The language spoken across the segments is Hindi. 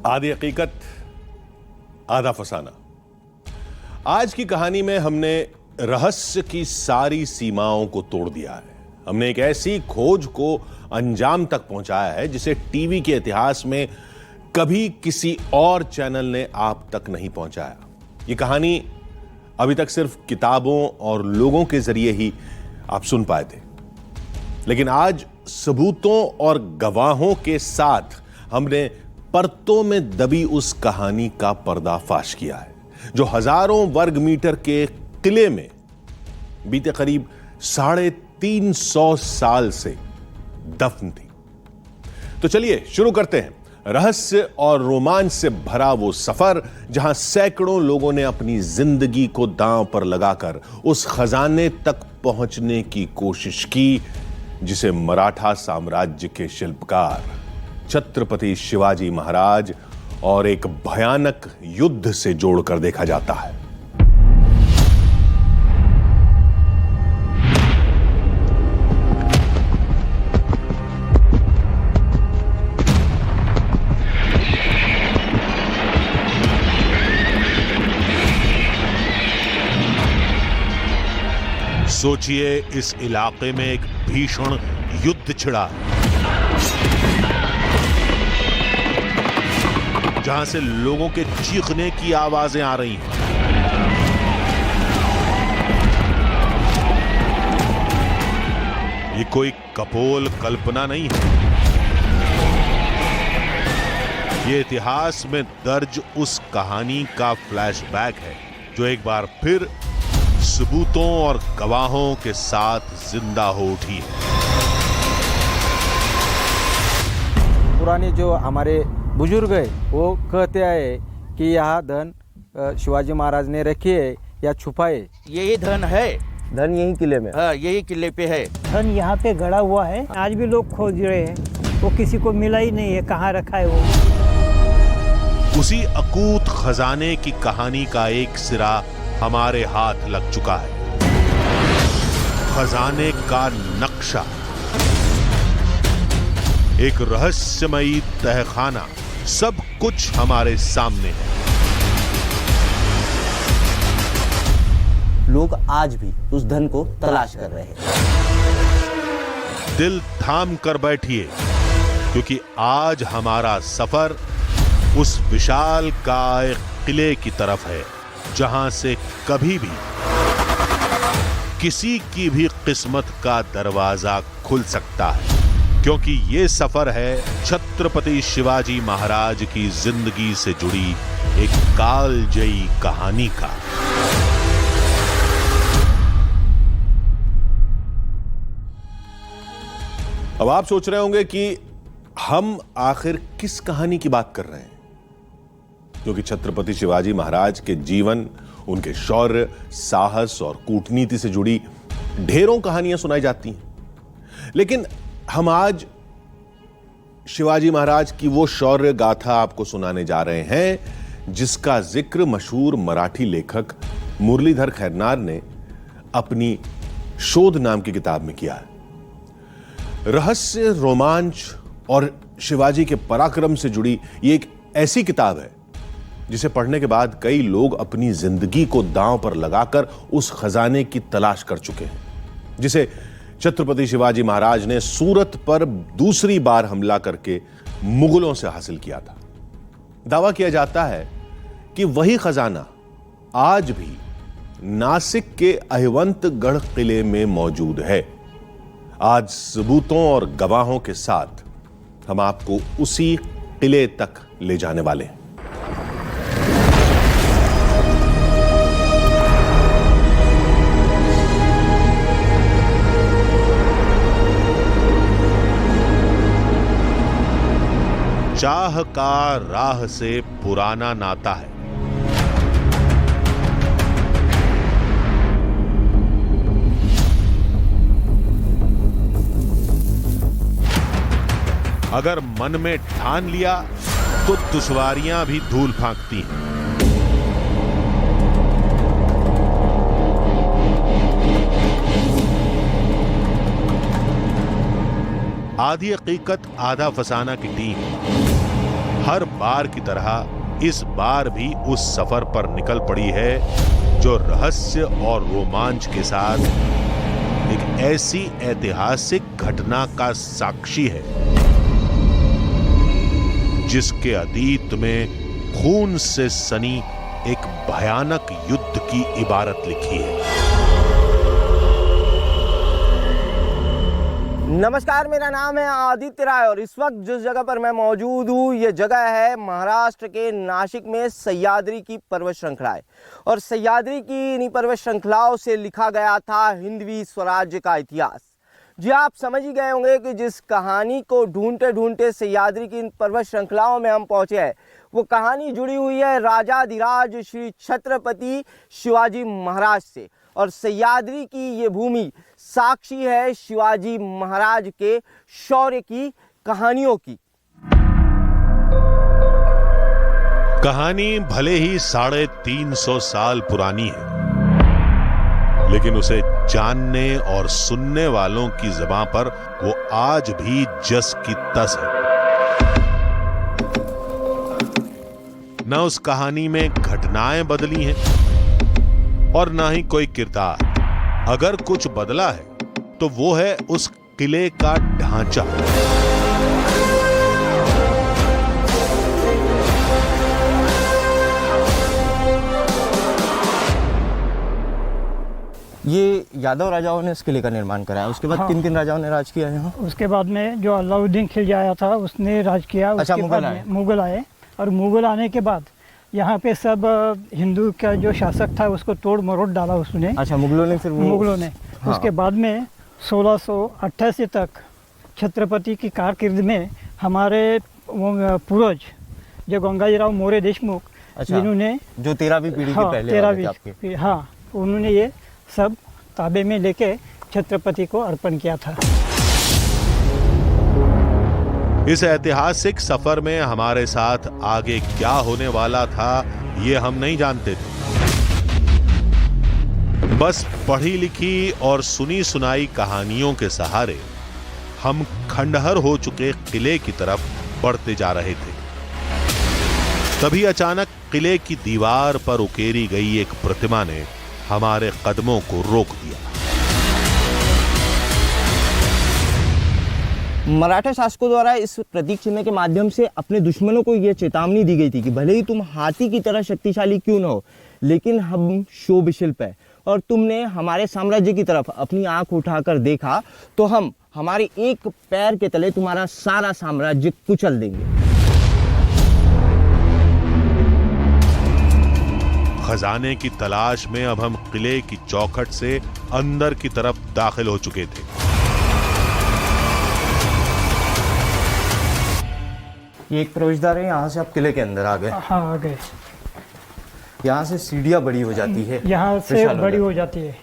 आधी हकीकत आधा फसाना। आज की कहानी में हमने रहस्य की सारी सीमाओं को तोड़ दिया है। हमने एक ऐसी खोज को अंजाम तक पहुंचाया है जिसे टीवी के इतिहास में कभी किसी और चैनल ने आप तक नहीं पहुंचाया। यह कहानी अभी तक सिर्फ किताबों और लोगों के जरिए ही आप सुन पाए थे, लेकिन आज सबूतों और गवाहों के साथ हमने परतों में दबी उस कहानी का पर्दाफाश किया है जो हजारों वर्ग मीटर के किले में बीते करीब 350 साल से दफन थी। तो चलिए शुरू करते हैं रहस्य और रोमांच से भरा वो सफर जहां सैकड़ों लोगों ने अपनी जिंदगी को दांव पर लगाकर उस खजाने तक पहुंचने की कोशिश की जिसे मराठा साम्राज्य के शिल्पकार छत्रपति शिवाजी महाराज और एक भयानक युद्ध से जोड़कर देखा जाता है। सोचिए, इस इलाके में एक भीषण युद्ध छिड़ा जहां से लोगों के चीखने की आवाजें आ रही हैं। ये कोई कपोल कल्पना नहीं है, ये इतिहास में दर्ज उस कहानी का फ्लैशबैक है जो एक बार फिर सबूतों और गवाहों के साथ जिंदा हो उठी है। पुराने जो हमारे बुजुर्ग है वो कहते आए कि यह धन शिवाजी महाराज ने रखी है या छुपाए। यही धन है, धन यही किले में, हाँ यही किले पे है। धन यहाँ पे गड़ा हुआ है, आज भी लोग खोज रहे हैं, वो किसी को मिला ही नहीं है, कहाँ रखा है वो। उसी अकूत खजाने की कहानी का एक सिरा हमारे हाथ लग चुका है। खजाने का नक्शा, एक रहस्यमयी तहखाना, सब कुछ हमारे सामने है। लोग आज भी उस धन को तलाश कर रहे हैं। दिल थाम कर बैठिए, क्योंकि आज हमारा सफर उस विशाल काय किले की तरफ है जहां से कभी भी किसी की भी किस्मत का दरवाजा खुल सकता है, क्योंकि ये सफर है छत्रपति शिवाजी महाराज की जिंदगी से जुड़ी एक कालजयी कहानी का। अब आप सोच रहे होंगे कि हम आखिर किस कहानी की बात कर रहे हैं, क्योंकि छत्रपति शिवाजी महाराज के जीवन, उनके शौर्य, साहस और कूटनीति से जुड़ी ढेरों कहानियां सुनाई जाती हैं। लेकिन हम आज शिवाजी महाराज की वो शौर्य गाथा आपको सुनाने जा रहे हैं जिसका जिक्र मशहूर मराठी लेखक मुरलीधर खैरनार ने अपनी शोध नाम की किताब में किया है। रहस्य, रोमांच और शिवाजी के पराक्रम से जुड़ी ये एक ऐसी किताब है जिसे पढ़ने के बाद कई लोग अपनी जिंदगी को दांव पर लगाकर उस खजाने की तलाश कर चुके हैं जिसे छत्रपति शिवाजी महाराज ने सूरत पर दूसरी बार हमला करके मुगलों से हासिल किया था। दावा किया जाता है कि वही खजाना आज भी नासिक के अहिवंतगढ़ किले में मौजूद है। आज सबूतों और गवाहों के साथ हम आपको उसी किले तक ले जाने वाले हैं। चाह का राह से पुराना नाता है। अगर मन में ठान लिया तो दुश्वारियां भी धूल फांकती हैं। आधी हकीकत आधा फसाना की टीम हर बार की तरह इस बार भी उस सफर पर निकल पड़ी है जो रहस्य और रोमांच के साथ एक ऐसी ऐतिहासिक घटना का साक्षी है जिसके अतीत में खून से सनी एक भयानक युद्ध की इबारत लिखी है। नमस्कार, मेरा नाम है आदित्य राय और इस वक्त जिस जगह पर मैं मौजूद हूँ ये जगह है महाराष्ट्र के नासिक में सह्याद्री की पर्वत श्रृंखलाएं। और सह्याद्री की इन्हीं पर्वत श्रृंखलाओं से लिखा गया था हिंदवी स्वराज्य का इतिहास। जी, आप समझ ही गए होंगे कि जिस कहानी को ढूंढते ढूंढते सह्याद्री की इन पर्वत श्रृंखलाओं में हम पहुँचे हैं वो कहानी जुड़ी हुई है राजाधिराज श्री छत्रपति शिवाजी महाराज से। और सह्याद्री की ये भूमि साक्षी है शिवाजी महाराज के शौर्य की कहानियों की। कहानी भले ही 350 साल पुरानी है, लेकिन उसे जानने और सुनने वालों की ज़बां पर वो आज भी जस की तस है। न उस कहानी में घटनाएं बदली हैं और ना ही कोई किरदार। अगर कुछ बदला है तो वो है उस किले का ढांचा। ये यादव राजाओं ने इस किले का निर्माण कराया, उसके बाद किन किन राजाओं ने राज किया यहाँ? उसके बाद में जो अलाउद्दीन खिलजी आया था उसने राज किया। अच्छा, उसके बाद में मुगल आए और मुगल आने के बाद यहाँ पे सब हिंदू का जो शासक था उसको तोड़ मरोड़ डाला उसने। अच्छा, मुगलों ने फिर मुगलों ने हाँ। उसके बाद में 1688 तक छत्रपति की कारकिर्द में हमारे पूर्वज जो गंगाजीराव मौर्य देशमुख, अच्छा, जिन्होंने जो 13वीं पीढ़ी के पहले वाले थे आपके, हाँ, उन्होंने ये सब ताबे में लेके छत्रपति को अर्पण किया था। इस ऐतिहासिक सफर में हमारे साथ आगे क्या होने वाला था ये हम नहीं जानते थे। बस पढ़ी लिखी और सुनी सुनाई कहानियों के सहारे हम खंडहर हो चुके किले की तरफ बढ़ते जा रहे थे। तभी अचानक किले की दीवार पर उकेरी गई एक प्रतिमा ने हमारे कदमों को रोक दिया। मराठा शासकों द्वारा इस प्रतीक चिन्ह के माध्यम से अपने दुश्मनों को यह चेतावनी दी गई थी कि भले ही तुम हाथी की तरह शक्तिशाली क्यों न हो, लेकिन हम शोभिशिल्प है और तुमने हमारे साम्राज्य की तरफ अपनी आंख उठाकर देखा तो हम हमारे एक पैर के तले तुम्हारा सारा साम्राज्य कुचल देंगे। खजाने की तलाश में अब हम किले की चौखट से अंदर की तरफ दाखिल हो चुके थे। ये एक प्रवेशद्वार है, यहाँ से आप किले के अंदर आ गए। हाँ, आ गए। यहाँ से सीढ़ियाँ बड़ी हो जाती है, यहाँ से बड़ी हो जाती है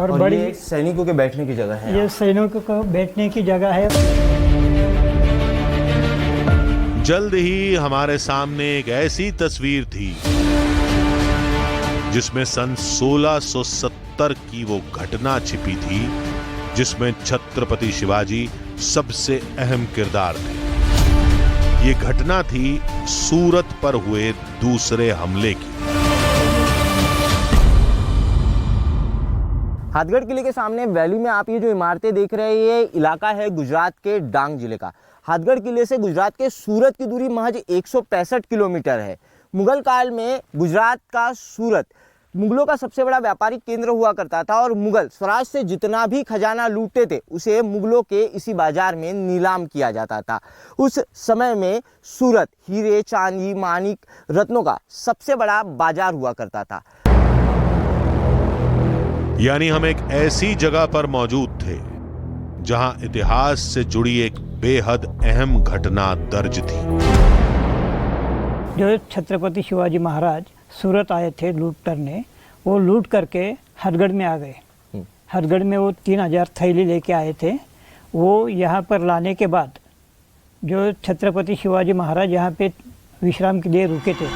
और बड़ी ये सैनिकों के बैठने की जगह है। ये सैनिकों को बैठने की जगह है। जल्द ही हमारे सामने एक ऐसी तस्वीर थी जिसमें सन 1670 की वो घटना छिपी थी जिसमें छत्रपति शिवाजी सबसे अहम किरदार थे। ये घटना थी सूरत पर हुए दूसरे हमले की। हाथगढ़ किले के सामने वैली में आप ये जो इमारतें देख रहे हैं ये इलाका है गुजरात के डांग जिले का। हाथगढ़ किले से गुजरात के सूरत की दूरी महज 165 किलोमीटर है। मुगल काल में गुजरात का सूरत मुगलों का सबसे बड़ा व्यापारिक केंद्र हुआ करता था और मुगल स्वराज से जितना भी खजाना लूटते थे उसे मुगलों के इसी बाजार में नीलाम किया जाता था। उस समय में सूरत हीरे, चांदी, मानिक, रत्नों का सबसे बड़ा बाजार हुआ करता था। यानी हम एक ऐसी जगह पर मौजूद थे जहां इतिहास से जुड़ी एक बेहद अहम घटना दर्ज थी। जो छत्रपति शिवाजी महाराज सूरत आए थे लूट करने, वो लूट करके हथगढ़ में आ गए। हथगढ़ में वो 3000 थैली लेके आए थे। वो यहाँ पर लाने के बाद जो छत्रपति शिवाजी महाराज यहाँ पे विश्राम के लिए रुके थे।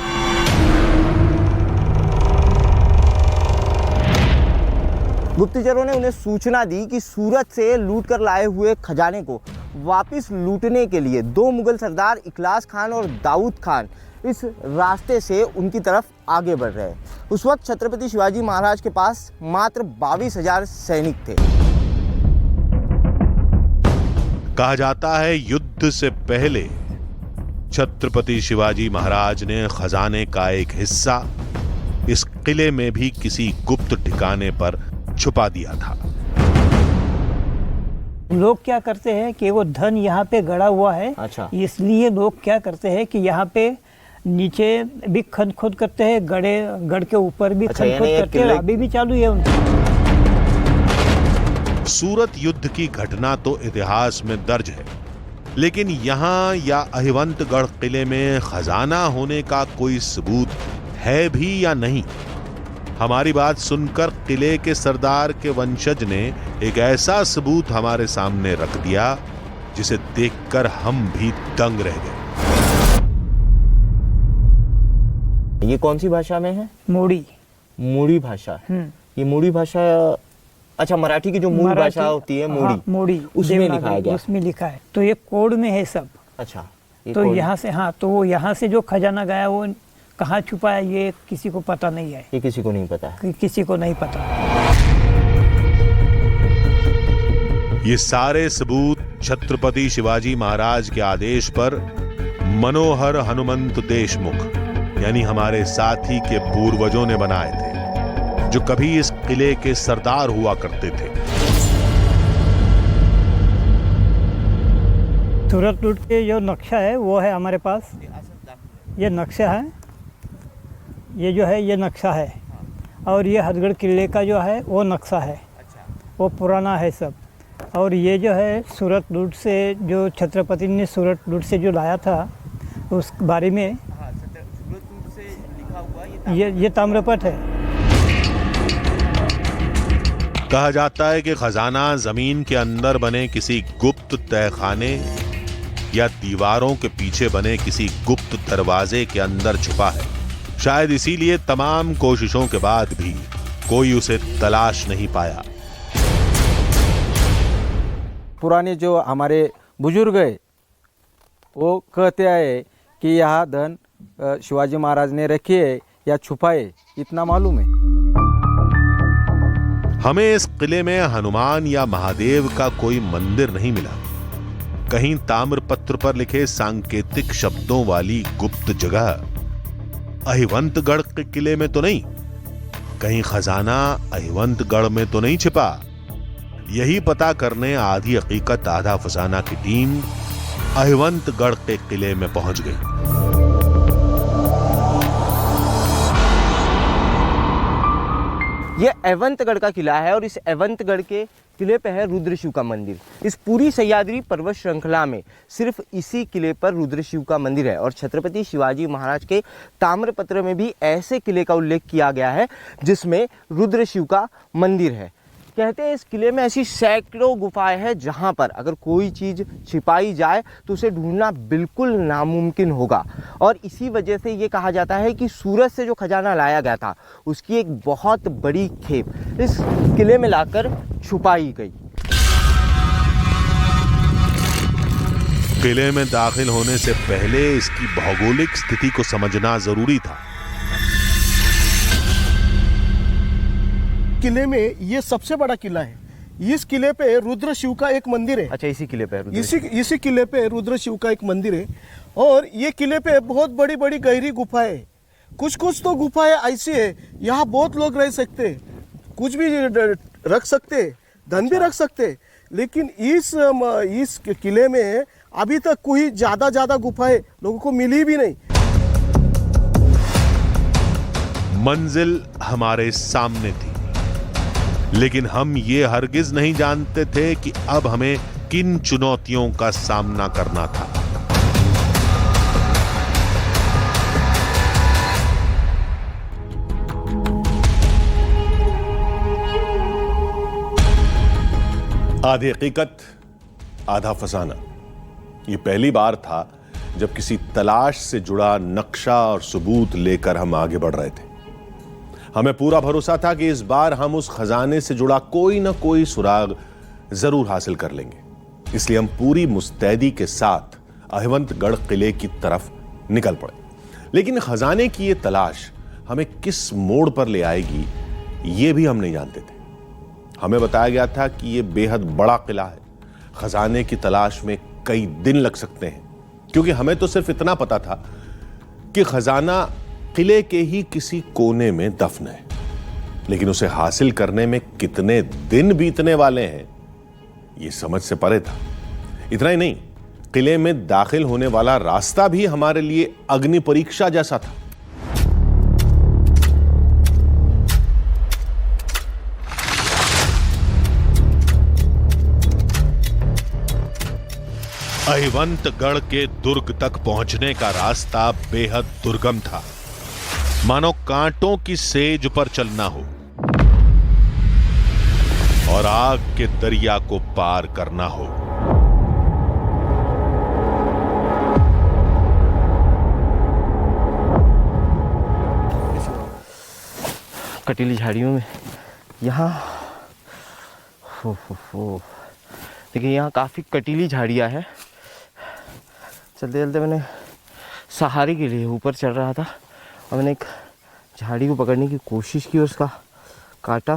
गुप्तचरों ने उन्हें सूचना दी कि सूरत से लूट कर लाए हुए खजाने को वापस लूटने के लिए दो मुगल सरदार इखलास खान और दाऊद खान इस रास्ते से उनकी तरफ आगे बढ़ रहे हैं। उस वक्त छत्रपति शिवाजी महाराज के पास मात्र 22,000 सैनिक थे। कहा जाता है युद्ध से पहले छत्रपति शिवाजी महाराज ने खजाने का एक हिस्सा इस किले में भी किसी गुप्त ठिकाने पर छुपा दिया था। लोग क्या करते हैं कि वो धन यहाँ पे गड़ा हुआ है, अच्छा। इसलिए लोग क्या करते हैं कि यहाँ पे नीचे भी खन खोद करते हैं, गढ़ के ऊपर भी अच्छा, खन खोद यानी ये करते हैं, किले- अभी भी चालू है उनका। सूरत युद्ध की घटना तो इतिहास में दर्ज है, लेकिन यहाँ या अहिवंतगढ़ किले में खजाना होने का कोई सबूत है भी या नहीं? हमारी बात सुनकर किले के सरदार के वंशज ने एक ऐसा सबूत हमारे सामने रख दिया जिसे देखकर हम भी दंग रह गए। ये कौन सी भाषा में है? मोड़ी। मूड़ी भाषा। ये मूड़ी भाषा, अच्छा, मराठी की जो मूल मराठी- भाषा होती है मूड़ी, हाँ, मोड़ी उसमें देवनागरी, लिखाया गया। उसमें लिखा है। तो ये कोड में है सब। अच्छा, ये तो कौन- यहाँ से, हाँ, तो वो यहाँ से जो खजाना गया वो कहाँ छुपा है ये किसी को पता नहीं है, ये किसी को नहीं पता है। किसी को नहीं पता। ये सारे सबूत छत्रपति शिवाजी महाराज के आदेश पर मनोहर हनुमंत देशमुख यानी हमारे साथी के पूर्वजों ने बनाए थे, जो कभी इस किले के सरदार हुआ करते थे। सूरत लूट के जो नक्शा है वो है हमारे पास। ये नक्शा है, ये जो है ये नक्शा है, और ये हथगढ़ किले का जो है वो नक्शा है, वो पुराना है सब। और ये जो है सूरत लूट से, जो छत्रपति ने सूरत लूट से जो लाया था उस बारे में ये ताम्रपट है। कहा जाता है कि खजाना जमीन के अंदर बने किसी गुप्त तहखाने या दीवारों के पीछे बने किसी गुप्त दरवाजे के अंदर छुपा है। शायद इसीलिए तमाम कोशिशों के बाद भी कोई उसे तलाश नहीं पाया। पुराने जो हमारे बुजुर्ग है वो कहते आए कि यह धन शिवाजी महाराज ने रखी है या छुपाए, इतना मालूम है। हमें इस किले में हनुमान या महादेव का कोई मंदिर नहीं मिला। कहीं ताम्रपत्र पर लिखे सांकेतिक शब्दों वाली गुप्त जगह अहिवंतगढ़ के किले में तो नहीं, कहीं खजाना अहिवंतगढ़ में तो नहीं छिपा। यही पता करने आधी हकीकत आधा फसाना की टीम अहिवंतगढ़ के किले में पहुंच गई। ये अहिवंतगढ़ का किला है और इस अहिवंतगढ़ के किले पे है रुद्रशिव का मंदिर। इस पूरी सह्याद्री पर्वत श्रृंखला में सिर्फ इसी किले पर रुद्रशिव का मंदिर है और छत्रपति शिवाजी महाराज के ताम्रपत्र में भी ऐसे किले का उल्लेख किया गया है जिसमें रुद्रशिव का मंदिर है। कहते हैं इस किले में ऐसी सैकड़ों गुफाएं हैं जहां पर अगर कोई चीज़ छिपाई जाए तो उसे ढूंढना बिल्कुल नामुमकिन होगा। और इसी वजह से ये कहा जाता है कि सूरत से जो खजाना लाया गया था उसकी एक बहुत बड़ी खेप इस किले में लाकर छुपाई गई। किले में दाखिल होने से पहले इसकी भौगोलिक स्थिति को समझना जरूरी था। किले में ये सबसे बड़ा किला है। इस किले पे रुद्र शिव का एक मंदिर है। अच्छा, इसी किले पे इसी किले पे रुद्र शिव का एक मंदिर है और ये किले पे बहुत बड़ी बड़ी गहरी गुफाएं, कुछ तो गुफाएं ऐसी है यहाँ बहुत लोग रह सकते, कुछ भी रख सकते, धन भी रख सकते। लेकिन इस किले में अभी तक कोई ज्यादा गुफाएं लोगों को मिली भी नहीं। मंजिल हमारे सामने थी, लेकिन हम ये हरगिज नहीं जानते थे कि अब हमें किन चुनौतियों का सामना करना था। आधी हकीकत आधा फसाना, ये पहली बार था जब किसी तलाश से जुड़ा नक्शा और सबूत लेकर हम आगे बढ़ रहे थे। हमें पूरा भरोसा था कि इस बार हम उस खजाने से जुड़ा कोई ना कोई सुराग जरूर हासिल कर लेंगे। इसलिए हम पूरी मुस्तैदी के साथ अहिवंतगढ़ किले की तरफ निकल पड़े। लेकिन खजाने की यह तलाश हमें किस मोड़ पर ले आएगी, यह भी हम नहीं जानते थे। हमें बताया गया था कि यह बेहद बड़ा किला है, खजाने की तलाश में कई दिन लग सकते हैं, क्योंकि हमें तो सिर्फ इतना पता था कि खजाना किले के ही किसी कोने में दफन है, लेकिन उसे हासिल करने में कितने दिन बीतने वाले हैं, यह समझ से परे था। इतना ही नहीं, किले में दाखिल होने वाला रास्ता भी हमारे लिए अग्नि परीक्षा जैसा था। अहिवंतगढ़ के दुर्ग तक पहुंचने का रास्ता बेहद दुर्गम था, मानो कांटों की सेज पर चलना हो और आग के दरिया को पार करना हो। कटीली झाड़ियों में यहाँ देखिए, यहाँ काफ़ी कटीली झाड़ियाँ हैं। चलते चलते मैंने सहारे के लिए ऊपर चढ़ रहा था और मैंने एक झाड़ी को पकड़ने की कोशिश की और उसका कांटा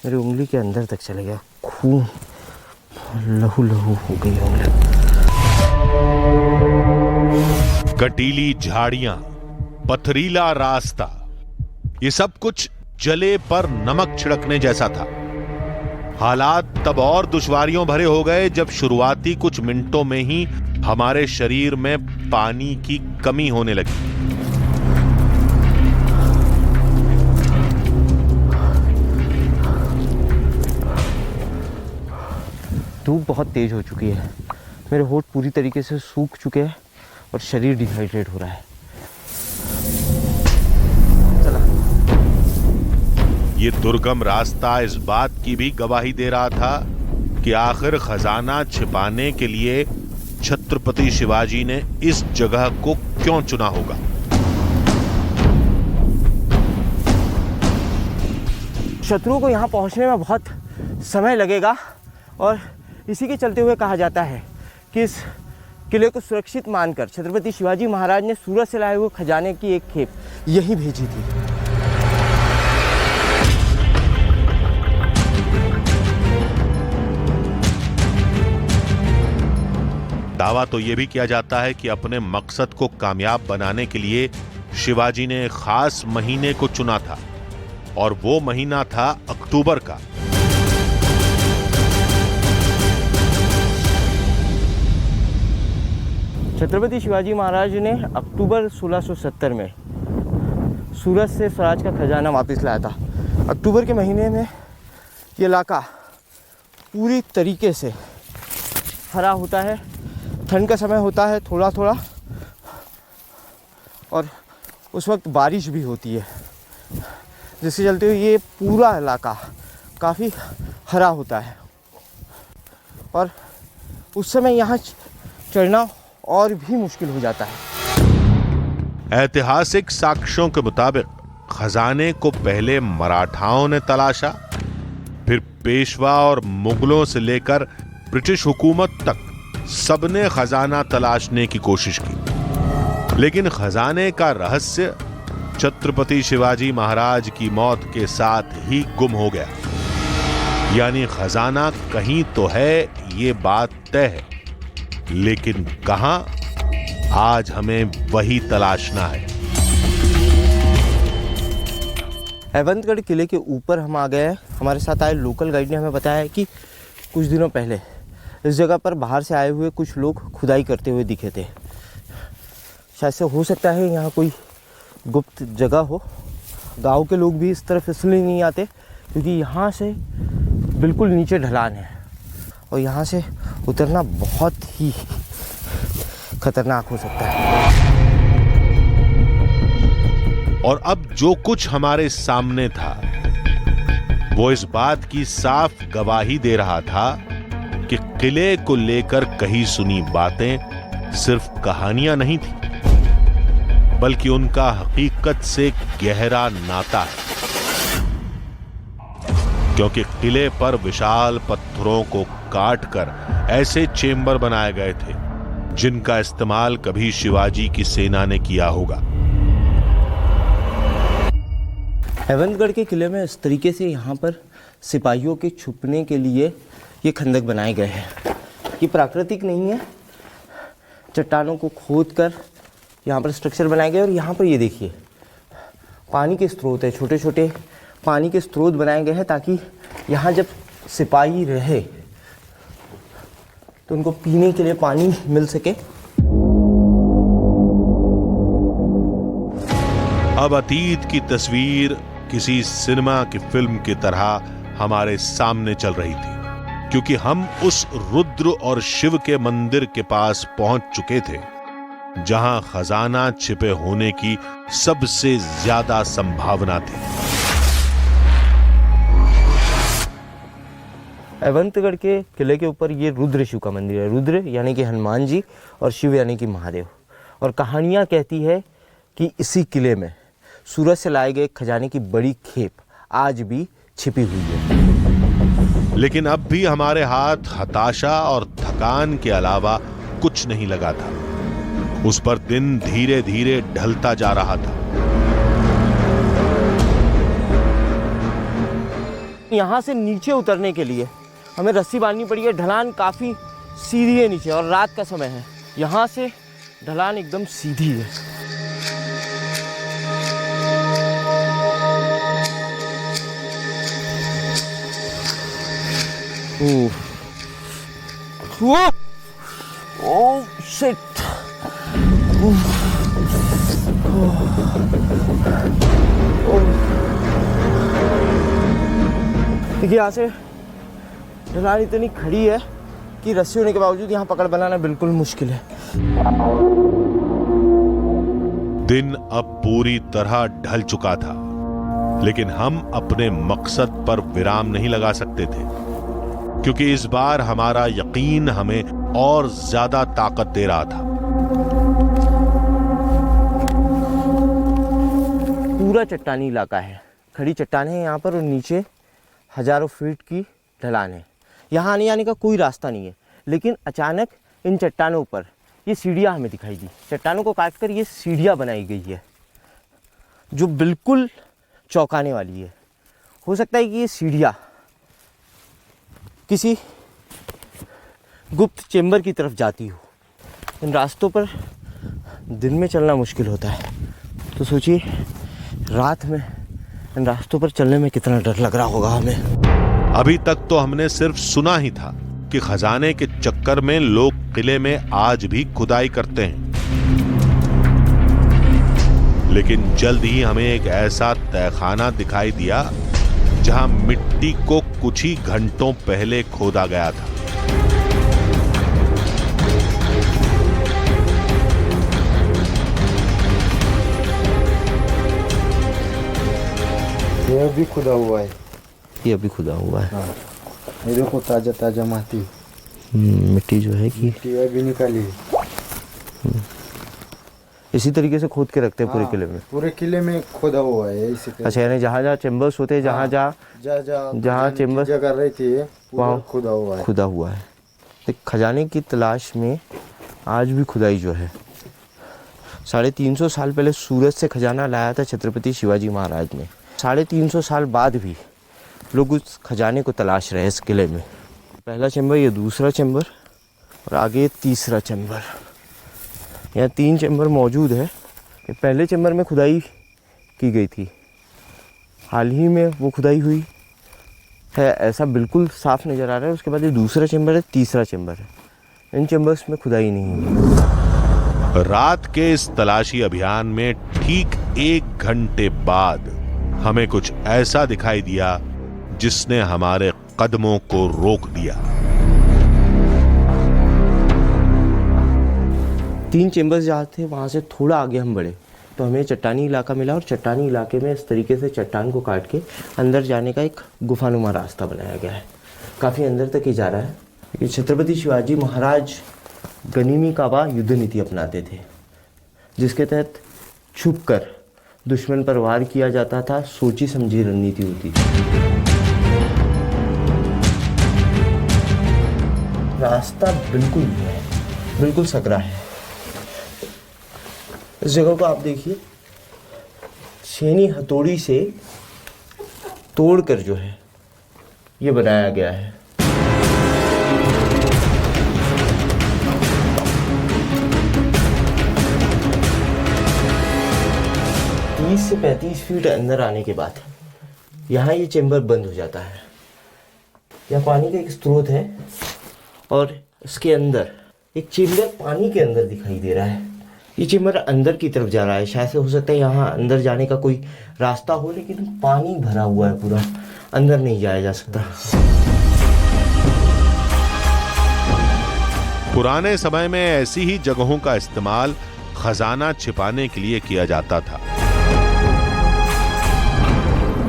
मेरी उंगली के अंदर तक चले गया। खून लहू लहू हो गई उंगली। कटीली झाड़ियां, पथरीला रास्ता, ये सब कुछ जले पर नमक छिड़कने जैसा था। हालात तब और दुश्वारियों भरे हो गए जब शुरुआती कुछ मिनटों में ही हमारे शरीर में पानी की कमी होने लगी। धूप बहुत तेज हो चुकी है, मेरे होंठ पूरी तरीके से सूख चुके हैं और शरीर डिहाइड्रेट हो रहा है। ये दुर्गम रास्ता इस बात की भी गवाही दे रहा था कि आखिर खजाना छिपाने के लिए छत्रपति शिवाजी ने इस जगह को क्यों चुना होगा। शत्रुओं को यहाँ पहुँचने में बहुत समय लगेगा और इसी के चलते हुए कहा जाता है कि इस किले को सुरक्षित मानकर छत्रपति शिवाजी महाराज ने सूरत से लाए हुए खजाने की एक खेप यहीं भेजी थी। दावा तो यह भी किया जाता है कि अपने मकसद को कामयाब बनाने के लिए शिवाजी ने एक खास महीने को चुना था और वो महीना था अक्टूबर का। छत्रपति शिवाजी महाराज ने अक्टूबर 1670 में सूरत से स्वराज का खजाना वापस लाया था। अक्टूबर के महीने में ये इलाका पूरी तरीके से हरा होता है, ठंड का समय होता है थोड़ा थोड़ा, और उस वक्त बारिश भी होती है, जिसके चलते हुए ये पूरा इलाका काफ़ी हरा होता है और उस समय यहाँ चढ़ना और भी मुश्किल हो जाता है। ऐतिहासिक साक्ष्यों के मुताबिक खजाने को पहले मराठाओं ने तलाशा, फिर पेशवा और मुगलों से लेकर ब्रिटिश हुकूमत तक सबने खजाना तलाशने की कोशिश की, लेकिन खजाने का रहस्य छत्रपति शिवाजी महाराज की मौत के साथ ही गुम हो गया। यानी खजाना कहीं तो है, ये बात तय है, लेकिन कहां, आज हमें वही तलाशना है। अहिवंतगढ़ किले के ऊपर हम आ गए हैं। हमारे साथ आए लोकल गाइड ने हमें बताया कि कुछ दिनों पहले इस जगह पर बाहर से आए हुए कुछ लोग खुदाई करते हुए दिखे थे। शायद से हो सकता है यहाँ कोई गुप्त जगह हो। गांव के लोग भी इस तरफ इसलिए नहीं आते क्योंकि यहाँ से बिल्कुल नीचे ढलान है और यहाँ से उतरना बहुत ही खतरनाक हो सकता है। और अब जो कुछ हमारे सामने था वो इस बात की साफ गवाही दे रहा था कि किले को लेकर कही सुनी बातें सिर्फ कहानियां नहीं थी, बल्कि उनका हकीकत से गहरा नाता है। क्योंकि किले पर विशाल पत्थरों को काट कर ऐसे चेंबर बनाए गए थे जिनका इस्तेमाल कभी शिवाजी की सेना ने किया होगा। हेवंतगढ़ के किले में इस तरीके से यहाँ पर सिपाहियों के छुपने के लिए ये खंदक बनाए गए हैं। ये प्राकृतिक नहीं है, चट्टानों को खोद कर यहाँ पर स्ट्रक्चर बनाए गए। और यहाँ पर ये देखिए पानी के स्रोत है, छोटे छोटे पानी के स्रोत बनाए गए हैं ताकि यहाँ जब सिपाही रहे तो उनको पीने के लिए पानी मिल सके। अब अतीत की तस्वीर किसी सिनेमा की फिल्म की तरह हमारे सामने चल रही थी, क्योंकि हम उस रुद्र और शिव के मंदिर के पास पहुंच चुके थे जहां खजाना छिपे होने की सबसे ज्यादा संभावना थी। हेवंतगढ़ के किले के ऊपर ये रुद्र शिव का मंदिर है। रुद्र यानी कि हनुमान जी और शिव यानी कि महादेव। और कहानियाँ कहती है कि इसी किले में सूरज से लाए गए खजाने की बड़ी खेप आज भी छिपी हुई है। लेकिन अब भी हमारे हाथ हताशा और थकान के अलावा कुछ नहीं लगा था। उस पर दिन धीरे धीरे ढलता जा रहा था। यहाँ से नीचे उतरने के लिए हमें रस्सी बांधनी पड़ी है। ढलान काफ़ी सीधी है नीचे और रात का समय है। यहाँ से ढलान एकदम सीधी है। Oh shit. देखिए यहाँ से ढलान इतनी खड़ी है कि रस्सी होने के बावजूद यहाँ पकड़ बनाना बिल्कुल मुश्किल है। दिन अब पूरी तरह ढल चुका था, लेकिन हम अपने मकसद पर विराम नहीं लगा सकते थे, क्योंकि इस बार हमारा यकीन हमें और ज्यादा ताकत दे रहा था। पूरा चट्टानी इलाका है, खड़ी चट्टान है यहाँ पर और नीचे हजारों फीट की ढलान है। यहाँ आने जाने का कोई रास्ता नहीं है। लेकिन अचानक इन चट्टानों पर ये सीढ़ियाँ हमें दिखाई दी। चट्टानों को काटकर ये सीढ़ियाँ बनाई गई है जो बिल्कुल चौंकाने वाली है। हो सकता है कि ये सीढ़ियाँ किसी गुप्त चेंबर की तरफ जाती हो। इन रास्तों पर दिन में चलना मुश्किल होता है, तो सोचिए रात में इन रास्तों पर चलने में कितना डर लग रहा होगा हमें। अभी तक तो हमने सिर्फ सुना ही था कि खजाने के चक्कर में लोग किले में आज भी खुदाई करते हैं, लेकिन जल्द ही हमें एक ऐसा तहखाना दिखाई दिया जहां मिट्टी को कुछ ही घंटों पहले खोदा गया था। ये अभी खुदा हुआ है। ये अभी खुदा हुआ है। हाँ, ये देखो ताजा ताजा माटी, मिट्टी जो है कि मिट्टी अभी निकाली है। इसी तरीके से खोद के रखते हैं पूरे हाँ, किले में। पूरे किले में खोदा हुआ है इसी तरह। अच्छा, यानी जहाँ जहाँ चेम्बर्स होते हैं, जहाँ चेम्बर्स जगह रहती है वहाँ पूरा खुदा हुआ है। खुदा हुआ है। तो खजाने की तलाश में आज भी खुदाई जो है 350 साल पहले सूरत से खजाना लाया था छत्रपति शिवाजी महाराज ने। 350 साल बाद भी लोग उस खजाने को तलाश रहे इस किले में। पहला चेम्बर, ये दूसरा चेम्बर और आगे तीसरा चेम्बर। यहाँ 3 चेम्बर मौजूद है। ये पहले चेम्बर में खुदाई की गई थी, हाल ही में वो खुदाई हुई है, ऐसा बिल्कुल साफ नज़र आ रहा है। उसके बाद ये दूसरा चेम्बर है, तीसरा चेम्बर है। इन चेम्बर्स में खुदाई नहीं हुई। रात के इस तलाशी अभियान में ठीक 1 घंटे बाद हमें कुछ ऐसा दिखाई दिया जिसने हमारे कदमों को रोक दिया। 3 चेम्बर्स जहाँ थे वहाँ से थोड़ा आगे हम बढ़े तो हमें चट्टानी इलाका मिला और चट्टानी इलाके में इस तरीके से चट्टान को काट के अंदर जाने का एक गुफानुमा रास्ता बनाया गया है। काफ़ी अंदर तक ही जा रहा है। ये छत्रपति शिवाजी महाराज गनीमी काबा युद्ध नीति अपनाते थे, जिसके तहत छुपकर दुश्मन पर वार किया जाता था। सोची समझी रणनीति होती थी। रास्ता बिल्कुल नहीं है, बिल्कुल सकरा है। इस जगह को आप देखिए, छेनी हथौड़ी से तोड़कर जो है ये बनाया गया है। 30 से 35 फीट अंदर आने के बाद यहाँ ये चेंबर बंद हो जाता है। यह पानी का एक स्रोत है और इसके अंदर एक चेंबर पानी के अंदर दिखाई दे रहा है। ये चेंबर अंदर की तरफ जा रहा है। शायद से हो सकता है यहाँ अंदर जाने का कोई रास्ता हो, लेकिन पानी भरा हुआ है पूरा, अंदर नहीं जाया जा सकता। पुराने समय में ऐसी ही जगहों का इस्तेमाल खजाना छिपाने के लिए किया जाता था,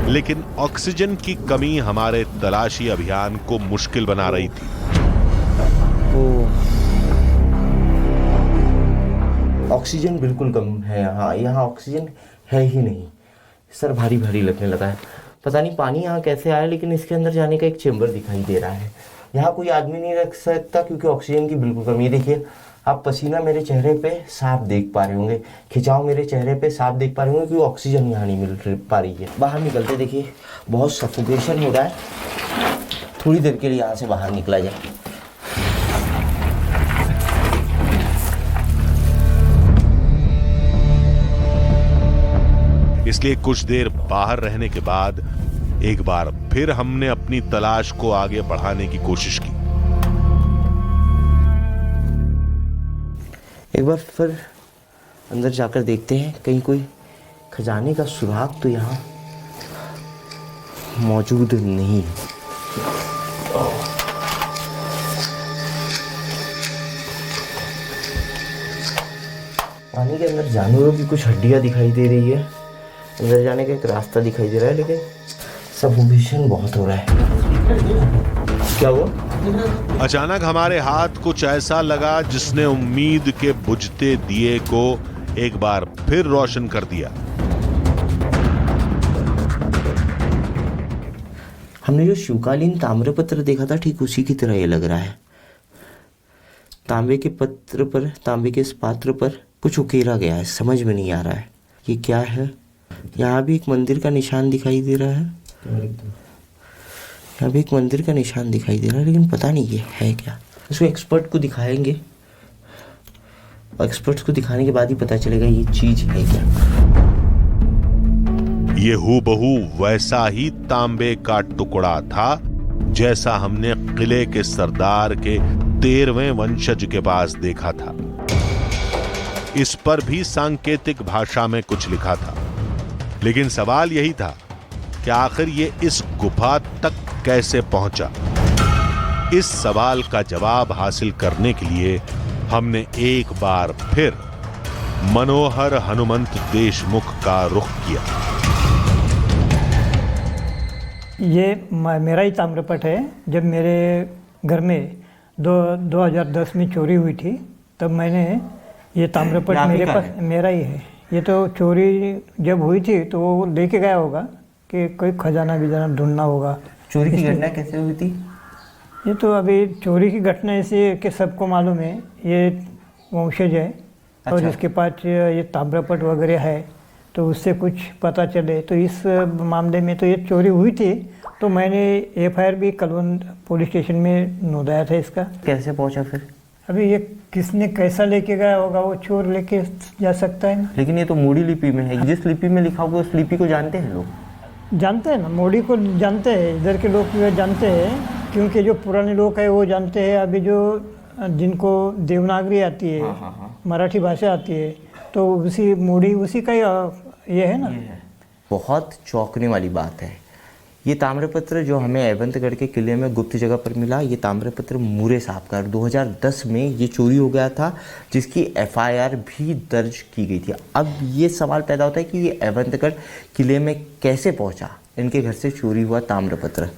लेकिन ऑक्सीजन की कमी हमारे तलाशी अभियान को मुश्किल बना रही थी। ऑक्सीजन बिल्कुल कम है यहाँ। यहाँ ऑक्सीजन है ही नहीं। सर भारी भारी लगने लगा है। पता नहीं पानी यहाँ कैसे आया, लेकिन इसके अंदर जाने का एक चेंबर दिखाई दे रहा है। यहाँ कोई आदमी नहीं रख सकता क्योंकि ऑक्सीजन की बिल्कुल कमी है। देखिए आप पसीना मेरे चेहरे पे साफ देख पा रहे होंगे, खिंचाव मेरे चेहरे पे साफ देख पा रहे होंगे क्योंकि ऑक्सीजन यहाँ नहीं मिल पा रही है। बाहर निकलते देखिए बहुत सफोकेशन हो रहा है। थोड़ी देर के लिए यहाँ से बाहर निकला जाए। इसलिए कुछ देर बाहर रहने के बाद एक बार फिर हमने अपनी तलाश को आगे बढ़ाने की कोशिश की। एक बार फिर अंदर जाकर देखते हैं कहीं कोई खजाने का सुराग तो यहाँ मौजूद नहीं है। पानी के अंदर जानवरों की कुछ हड्डियां दिखाई दे रही है। अंदर जाने का एक रास्ता दिखाई दे रहा है, लेकिन सफोकेशन बहुत हो रहा है। क्या हुआ? अचानक हमारे हाथ कुछ ऐसा लगा जिसने उम्मीद के बुझते दिए को एक बार फिर रोशन कर दिया। हमने जो शिवकालीन ताम्रपत्र देखा था ठीक उसी की तरह ये लग रहा है। तांबे के पत्र पर, तांबे के इस पात्र पर कुछ उकेरा गया है, समझ में नहीं आ रहा है ये क्या है। यहाँ भी एक मंदिर का निशान दिखाई दे रहा है, यहाँ भी एक मंदिर का निशान दिखाई दे रहा है, लेकिन पता नहीं ये है क्या। इसको एक्सपर्ट को दिखाएंगे और एक्सपर्ट्स को दिखाने के बाद ही पता चलेगा ये चीज है क्या। ये हूबहू वैसा ही तांबे का टुकड़ा था जैसा हमने किले के सरदार के 13वें वंशज के पास देखा था। इस पर भी सांकेतिक भाषा में कुछ लिखा था, लेकिन सवाल यही था कि आखिर ये इस गुफा तक कैसे पहुंचा। इस सवाल का जवाब हासिल करने के लिए हमने एक बार फिर मनोहर हनुमंत देशमुख का रुख किया। ये मेरा ही ताम्रपट है। जब मेरे घर में 2010 में चोरी हुई थी, तब मैंने ये ताम्रपट मेरे पास, मेरा ही है। ये तो चोरी जब हुई थी तो वो लेके गया होगा कि कोई खजाना बिजाना ढूंढना होगा। चोरी की घटना कैसे हुई थी? ये तो अभी चोरी की घटना ऐसी है कि सबको मालूम है ये वंशज है। अच्छा। और इसके पास ये ताम्रपट वगैरह है, तो उससे कुछ पता चले। तो इस मामले में तो ये चोरी हुई थी, तो मैंने एफआईआर भी कलवंत पुलिस स्टेशन में नोंदाया था इसका। कैसे पहुंचा फिर? अभी ये किसने कैसा लेके गया होगा, वो चोर लेके जा सकता है ना। लेकिन ये तो मोड़ी लिपि में है। जिस लिपि में लिखा होगा उस लिपि को जानते हैं लोग? जानते हैं ना, मोड़ी को जानते हैं, इधर के लोग जानते हैं, क्योंकि जो पुराने लोग हैं वो जानते हैं। अभी जो जिनको देवनागरी आती है, मराठी भाषा आती है, तो उसी मोड़ी उसी का ये है ना। बहुत चौंकने वाली बात है। ये ताम्रपत्र जो हमें एवंतगढ़ के किले में गुप्त जगह पर मिला, ये ताम्रपत्र मूरे साहब का 2010 में ये चोरी हो गया था, जिसकी एफआईआर भी दर्ज की गई थी। अब ये सवाल पैदा होता है कि ये एवंतगढ़ किले में कैसे पहुंचा। इनके घर से चोरी हुआ ताम्रपत्र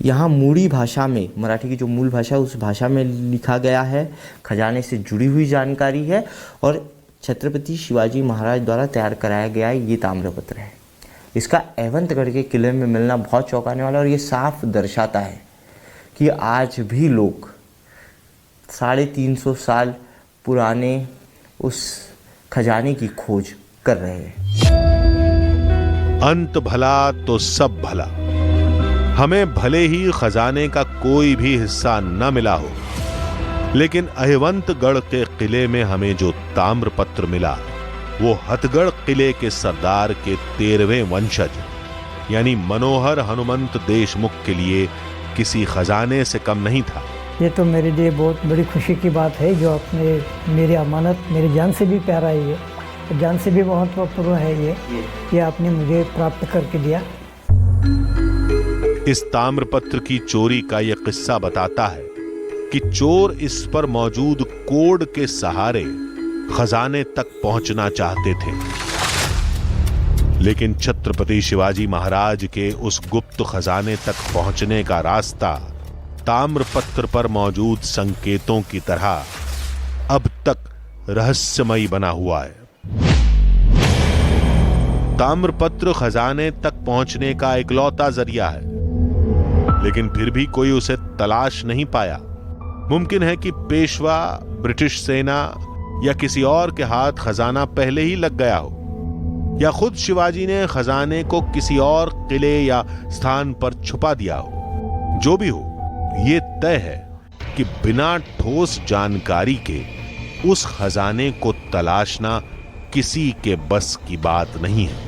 यहाँ मूड़ी भाषा में, मराठी की जो मूल भाषा उस भाषा में लिखा गया है। खजाने से जुड़ी हुई जानकारी है और छत्रपति शिवाजी महाराज द्वारा तैयार कराया गया ये ताम्रपत्र है। इसका एवंतगढ़ के किले में मिलना बहुत चौंकाने वाला, और ये साफ दर्शाता है कि आज भी लोग 350 साल पुराने उस खजाने की खोज कर रहे हैं। अंत भला तो सब भला। हमें भले ही खजाने का कोई भी हिस्सा न मिला हो, लेकिन अहिवंतगढ़ के किले में हमें जो ताम्रपत्र मिला वो हथगढ़ किले के सरदार के 13वें वंशज यानी मनोहर हनुमंत देशमुख के लिए किसी खजाने से कम नहीं था। ये तो मेरे लिए बहुत बड़ी खुशी की बात है, जो आपने मेरी अमानत मेरी जान से भी प्यारा है, ये जान से भी महत्वपूर्ण है, ये आपने मुझे प्राप्त करके दिया। इस ताम्रपत्र की चोरी का यह किस्सा बताता है कि चोर इस पर मौजूद कोड के सहारे खजाने तक पहुंचना चाहते थे, लेकिन छत्रपति शिवाजी महाराज के उस गुप्त खजाने तक पहुंचने का रास्ता ताम्रपत्र पर मौजूद संकेतों की तरह अब तक रहस्यमयी बना हुआ है। ताम्रपत्र खजाने तक पहुंचने का इकलौता जरिया है, लेकिन फिर भी कोई उसे तलाश नहीं पाया। मुमकिन है कि पेशवा, ब्रिटिश सेना या किसी और के हाथ खजाना पहले ही लग गया हो, या खुद शिवाजी ने खजाने को किसी और किले या स्थान पर छुपा दिया हो। जो भी हो, ये तय है कि बिना ठोस जानकारी के उस खजाने को तलाशना किसी के बस की बात नहीं है।